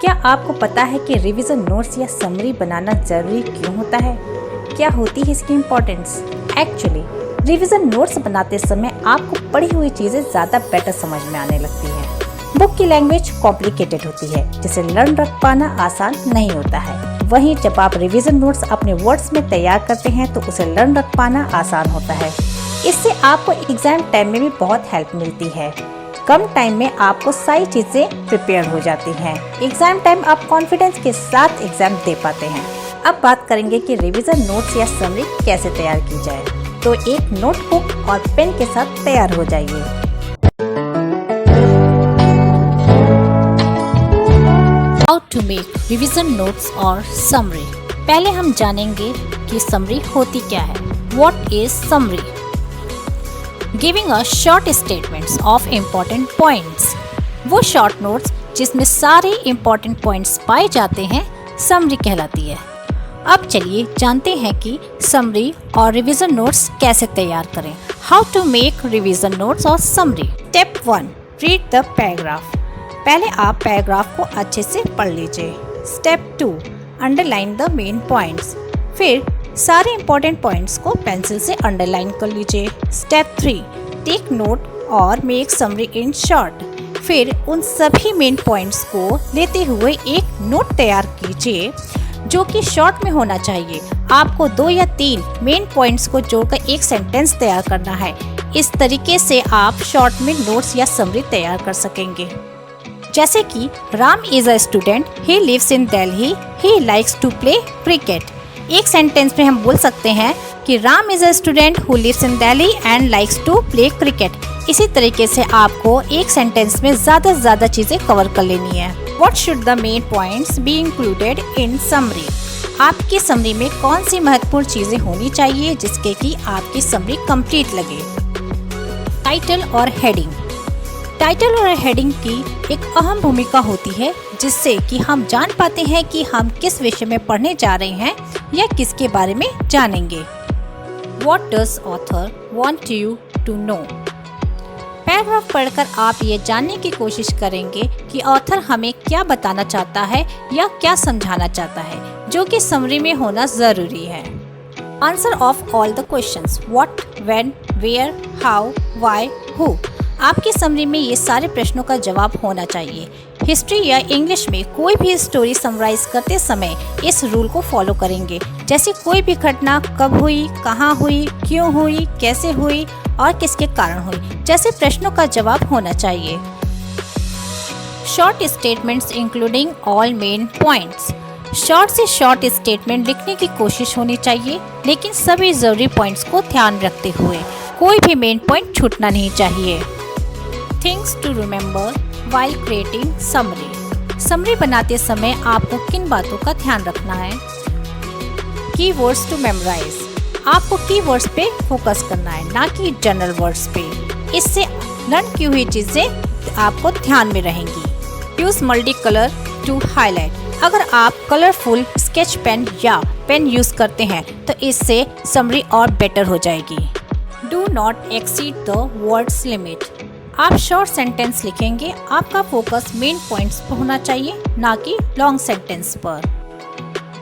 क्या आपको पता है कि रिवीजन नोट्स या समरी बनाना जरूरी क्यों होता है? क्या होती है इसकी इम्पोर्टेंस? एक्चुअली रिवीजन नोट्स बनाते समय आपको पढ़ी हुई चीजें ज्यादा बेटर समझ में आने लगती है। बुक की लैंग्वेज कॉम्प्लिकेटेड होती है जिसे लर्न रख पाना आसान नहीं होता है। वहीं जब आप रिवीजन नोट्स अपने वर्ड्स में तैयार करते हैं तो उसे लर्न रख पाना आसान होता है। इससे आपको एग्जाम टाइम में भी बहुत हेल्प मिलती है। कम टाइम में आपको सारी चीजें प्रिपेयर हो जाती हैं। एग्जाम टाइम आप कॉन्फिडेंस के साथ एग्जाम दे पाते हैं। अब बात करेंगे कि रिवीजन नोट्स या समरी कैसे तैयार की जाए। तो एक नोटबुक और पेन के साथ तैयार हो जाइए। How to make revision notes और समरी। पहले हम जानेंगे कि समरी होती क्या है। What is summary? Giving a short statements of important points. वो शॉर्ट नोट्स जिसमें सारे इम्पोर्टेंट पॉइंट्स पाए जाते हैं समरी कहलाती है। अब चलिए जानते हैं कि समरी और रिवीजन नोट्स कैसे तैयार करें। How to make revision notes और summary. Step 1, read the paragraph. पहले आप पैराग्राफ को अच्छे से पढ़ लीजिए। Step 2, underline the main points. फिर सारे इम्पोर्टेंट पॉइंट्स को पेंसिल से अंडरलाइन कर लीजिए। स्टेप 3, टेक नोट और मेक समरी इन शॉर्ट। फिर उन सभी मेन पॉइंट्स को लेते हुए एक नोट तैयार कीजिए जो कि शॉर्ट में होना चाहिए। आपको 2 या 3 मेन पॉइंट्स को जोड़कर एक सेंटेंस तैयार करना है। इस तरीके से आप शॉर्ट में नोट्स या समरी तैयार कर सकेंगे। जैसे कि Ram is a student, he lives in Delhi, he likes to play cricket. एक सेंटेंस में हम बोल सकते हैं कि Ram is a student who lives in Delhi and likes to play cricket. इसी तरीके से आपको एक सेंटेंस में ज्यादा से ज्यादा चीजें कवर कर लेनी है। What should the main points be included in summary? आपकी समरी में कौन सी महत्वपूर्ण चीजें होनी चाहिए जिसके कि आपकी समरी कंप्लीट लगे। टाइटल और हेडिंग। टाइटल और हेडिंग की एक अहम भूमिका होती है जिससे कि हम जान पाते हैं कि हम किस विषय में पढ़ने जा रहे हैं या किसके बारे में जानेंगे। What does author want you to know? Paragraph पढ़कर आप ये जानने की कोशिश करेंगे कि ऑथर हमें क्या बताना चाहता है या क्या समझाना चाहता है, जो कि समरी में होना जरूरी है। Answer of all the questions. What, when, where, how, why, who. आपकी समरी में ये सारे प्रश्नों का जवाब होना चाहिए। हिस्ट्री या इंग्लिश में कोई भी स्टोरी समराइज करते समय इस रूल को फॉलो करेंगे। जैसे कोई भी घटना कब हुई, कहाँ हुई, क्यों हुई, कैसे हुई और किसके कारण हुई जैसे प्रश्नों का जवाब होना चाहिए। Short statements including all main points. Short से शॉर्ट स्टेटमेंट लिखने की कोशिश होनी चाहिए, लेकिन सभी जरूरी पॉइंट्स को ध्यान रखते हुए। कोई भी मेन पॉइंट छूटना नहीं चाहिए। Things to remember while creating summary. Summary बनाते समय आपको किन बातों का ध्यान रखना है। Keywords to memorise. आपको कीवर्ड्स पे फोकस करना है, ना कि जनरल वर्ड्स पे। इससे लर्न की हुई चीजें आपको ध्यान में रहेंगी। Use multi colour to highlight. अगर आप कलरफुल स्केच पेन या पेन यूज करते हैं तो इससे समरी और बेटर हो जाएगी। Do not exceed the words limit. आप शॉर्ट सेंटेंस लिखेंगे, आपका फोकस मेन पॉइंट्स पर होना चाहिए, ना कि लॉन्ग सेंटेंस पर।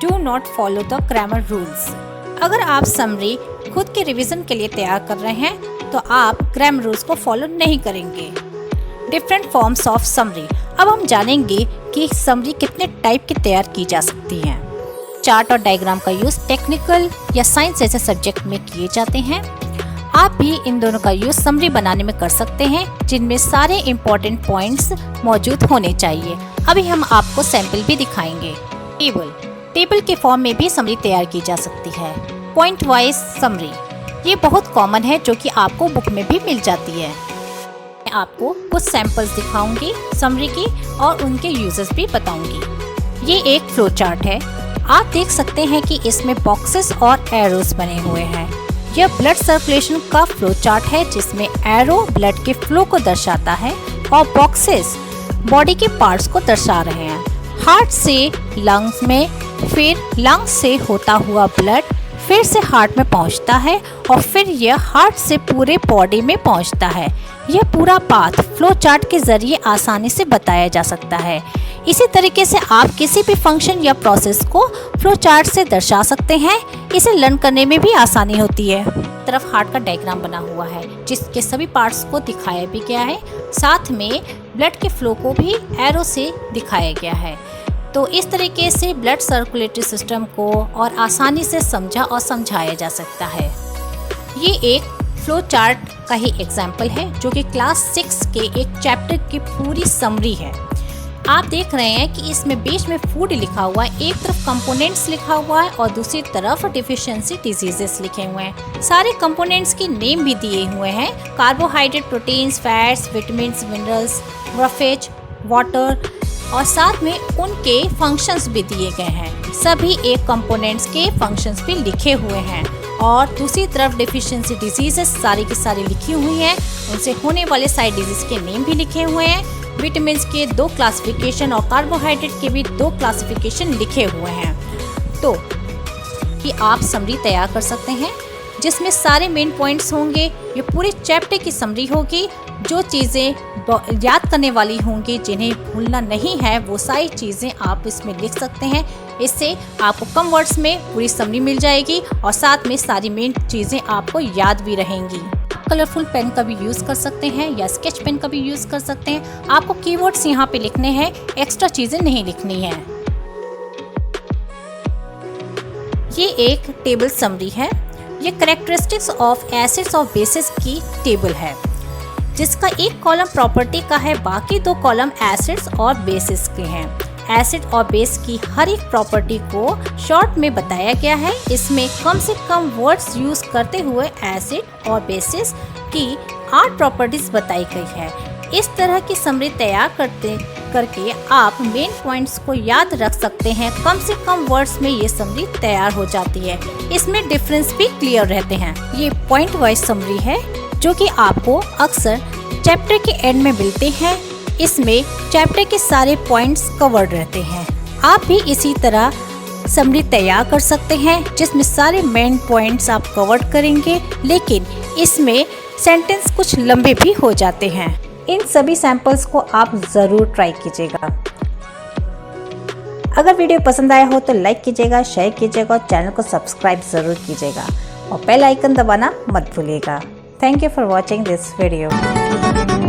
Do not follow the grammar rules. अगर आप समरी खुद के रिवीजन के लिए तैयार कर रहे हैं तो आप ग्रामर रूल्स को फॉलो नहीं करेंगे। Different forms of summary. अब हम जानेंगे कि समरी कितने टाइप की तैयार की जा सकती है। चार्ट और डायग्राम का यूज टेक्निकल या साइंस जैसे सब्जेक्ट में किए जाते हैं। आप भी इन दोनों का यूज समरी बनाने में कर सकते हैं जिनमें सारे इम्पोर्टेंट पॉइंट्स मौजूद होने चाहिए। अभी हम आपको सैंपल भी दिखाएंगे। टेबल के फॉर्म में भी समरी तैयार की जा सकती है। पॉइंट वाइज समरी, ये बहुत कॉमन है जो कि आपको बुक में भी मिल जाती है। मैं आपको कुछ सैंपल्स दिखाऊंगी समरी की और उनके यूजेस भी बताऊंगी। ये एक फ्लो चार्ट है। आप देख सकते हैं कि इसमें बॉक्सेस और एरोस बने हुए हैं। यह ब्लड सर्कुलेशन का फ्लो चार्ट है जिसमें एरो ब्लड के फ्लो को दर्शाता है और बॉक्सेस बॉडी के पार्ट्स को दर्शा रहे हैं। हार्ट से लंग्स में, फिर लंग्स से होता हुआ ब्लड, फिर से हार्ट में पहुंचता है और फिर यह हार्ट से पूरे बॉडी में पहुंचता है। यह पूरा पाथ फ्लो चार्ट के जरिए आसानी से बताया जा सकता है। इसी तरीके से आप किसी भी फंक्शन या प्रोसेस को फ्लो चार्ट से दर्शा सकते हैं। इसे लर्न करने में भी आसानी होती है। तरफ हार्ट का डायग्राम बना हुआ है जिसके सभी पार्ट्स को दिखाया भी गया है। साथ में ब्लड के फ्लो को भी एरो से दिखाया गया है। तो इस तरीके से ब्लड सर्कुलेटरी सिस्टम को और आसानी से समझा और समझाया जा सकता है। ये एक फ्लो चार्ट का ही एग्जाम्पल है जो कि क्लास 6 के एक चैप्टर की पूरी समरी है। आप देख रहे हैं कि इसमें बीच में फूड लिखा हुआ है, एक तरफ कंपोनेंट्स लिखा हुआ है और दूसरी तरफ डिफिशियंसी डिजीजेस लिखे हुए हैं। सारे कंपोनेंट्स के नेम भी दिए हुए हैं, carbohydrate, proteins, fats, vitamins, minerals, roughage, water और साथ में उनके फंक्शंस भी दिए गए हैं। सभी एक कंपोनेंट्स के फंक्शंस भी लिखे हुए हैं और दूसरी तरफ डिफिशियंसी डिजीजेस सारी की सारी लिखी हुई हैं, उनसे होने वाले साइड डिजीज के नेम भी लिखे हुए हैं। विटामिन्स के 2 क्लासिफिकेशन और कार्बोहाइड्रेट के भी 2 क्लासिफिकेशन लिखे हुए हैं। तो कि आप समरी तैयार कर सकते हैं जिसमें सारे मेन पॉइंट्स होंगे। ये पूरे चैप्टर की समरी होगी। जो चीज़ें याद करने वाली होंगी, जिन्हें भूलना नहीं है, वो सारी चीज़ें आप इसमें लिख सकते हैं। इससे आपको कम वर्ड्स में पूरी समरी मिल जाएगी और साथ में सारी मेन चीज़ें आपको याद भी रहेंगी। कलरफुल पेन का भी यूज़ कर सकते हैं या स्केच पेन का भी यूज़ कर सकते हैं। आपको कीवर्ड्स यहाँ पे लिखने हैं, एक्स्ट्रा चीज़ें नहीं लिखनी है। ये एक टेबल समरी है। ये कैरेक्टरिस्टिक्स ऑफ एसिड्स और बेसिस की टेबल है जिसका एक कॉलम प्रॉपर्टी का है, बाकी 2 कॉलम एसिड्स और बेसिस के हैं। एसिड और बेस की हर एक प्रॉपर्टी को शॉर्ट में बताया गया है। इसमें कम से कम वर्ड्स यूज करते हुए एसिड और बेसिस की 8 प्रॉपर्टीज बताई गई है। इस तरह की समरी तैयार करके आप मेन पॉइंट्स को याद रख सकते हैं। कम से कम वर्ड्स में ये समरी तैयार हो जाती है। इसमें डिफरेंस भी क्लियर रहते हैं। ये पॉइंट वाइज समरी है जो कि आपको अक्सर चैप्टर के एंड में मिलते हैं। इसमें चैप्टर के सारे पॉइंट्स कवर्ड रहते हैं। आप भी इसी तरह समरी तैयार कर सकते हैं जिसमें सारे मेन पॉइंट्स आप कवर करेंगे, लेकिन इसमें सेंटेंस कुछ लंबे भी हो जाते हैं। इन सभी सैंपल्स को आप ज़रूर ट्राई कीजिएगा। अगर वीडियो पसंद आया हो तो लाइक कीजिएगा, शेयर कीजिएगा और चैनल को सब्सक्राइब ज़रूर कीजिएगा और बेल आइकन दबाना मत भूलिएगा। Thank you for watching this video.